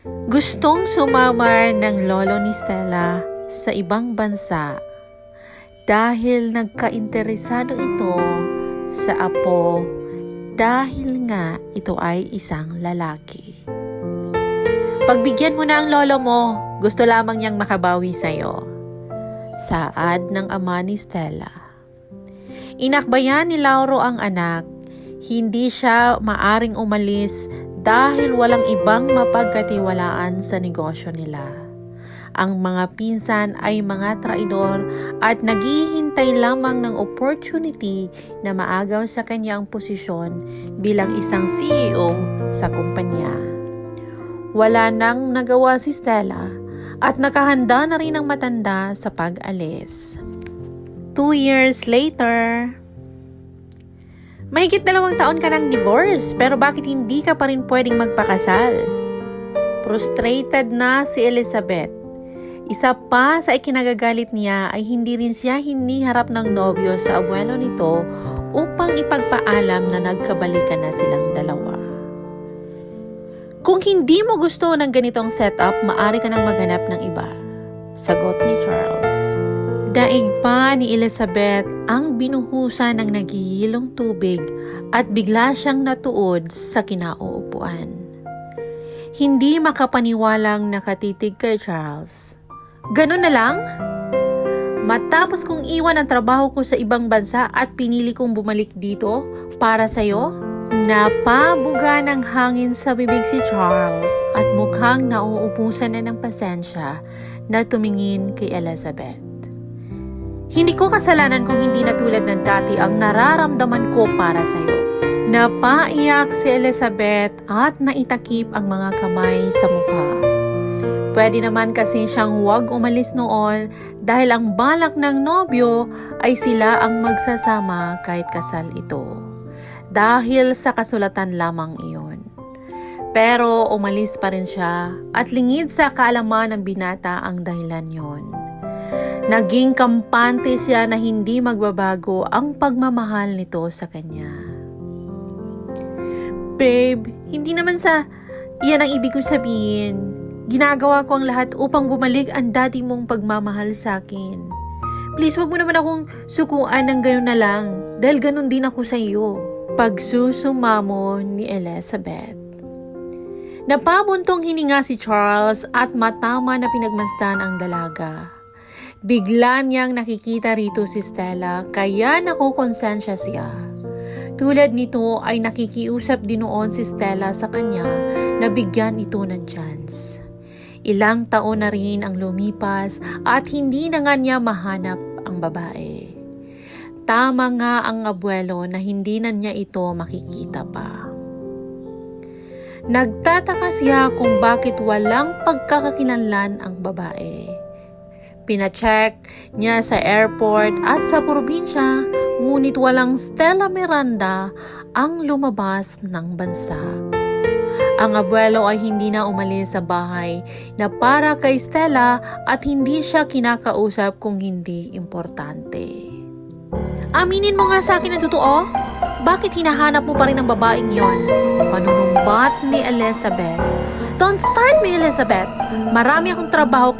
Gustong sumama ng lolo ni Stella sa ibang bansa dahil nagkainteresado ito sa apo dahil nga ito ay isang lalaki. Pagbigyan mo na ang lolo mo, gusto lamang niyang makabawi sa'yo. Saad ng ama ni Stella. Inakbayan ni Lauro ang anak, hindi siya maaring umalis dahil walang ibang mapagkatiwalaan sa negosyo nila. Ang mga pinsan ay mga traidor at naghihintay lamang ng opportunity na maagaw sa kanya ang posisyon bilang isang CEO sa kumpanya. Wala nang nagawa si Stella at nakahanda na rin ang matanda sa pag-alis. 2 years later, mahigit 2 taon ka ng divorce, pero bakit hindi ka pa rin pwedeng magpakasal? Frustrated na si Elizabeth. Isa pa sa ikinagagalit niya ay hindi rin siya hiniharap ng nobyo sa abuelo nito upang ipagpaalam na nagkabalikan na silang dalawa. Kung hindi mo gusto ng ganitong setup, maaari ka nang maghanap ng iba. Sagot ni Charles. Daig pa ni Elizabeth ang binuhusan ng nagihilong tubig at bigla siyang natuod sa kinauupuan. Hindi makapaniwalang nakatitig kay Charles. Ganun na lang? Matapos kong iwan ang trabaho ko sa ibang bansa at pinili kong bumalik dito para sa'yo? Napabuga ng hangin sa bibig si Charles at mukhang nauubusan na ng pasensya na tumingin kay Elizabeth. Hindi ko kasalanan kung hindi na tulad ng dati ang nararamdaman ko para sa'yo. Napaiyak si Elizabeth at naitakip ang mga kamay sa mukha. Pwede naman kasi siyang huwag umalis noon dahil ang balak ng nobyo ay sila ang magsasama kahit kasal ito. Dahil sa kasulatan lamang iyon. Pero umalis pa rin siya at lingid sa kaalaman ng binata ang dahilan yon. Naging kampante siya na hindi magbabago ang pagmamahal nito sa kanya. Babe, hindi naman sa iyan ang ibig kong sabihin. Ginagawa ko ang lahat upang bumalik ang dati mong pagmamahal sa akin. Please, wag mo naman akong sukuan ng gano'n na lang dahil gano'n din ako sa iyo. Pagsusumamo ni Elizabeth. Napabuntong hininga si Charles at matama na pinagmasdan ang dalaga. Bigla niyang nakikita rito si Stella kaya nakukonsensya siya. Tulad nito ay nakikiusap din noon si Stella sa kanya na bigyan ito ng chance. Ilang taon na rin ang lumipas at hindi na nga niya mahanap ang babae. Tama nga ang abuelo na hindi na niya ito makikita pa. Nagtataka siya kung bakit walang pagkakakilanlan ang babae. Pinacheck niya sa airport at sa probinsya, ngunit walang Stella Miranda ang lumabas ng bansa. Ang abuelo ay hindi na umalis sa bahay na para kay Stella at hindi siya kinakausap kung hindi importante. Aminin mo nga sa akin ang totoo? Bakit hinahanap mo pa rin ang babaeng yon? Panunumbat ni Elizabeth. Don't start me, Elizabeth. Marami akong trabaho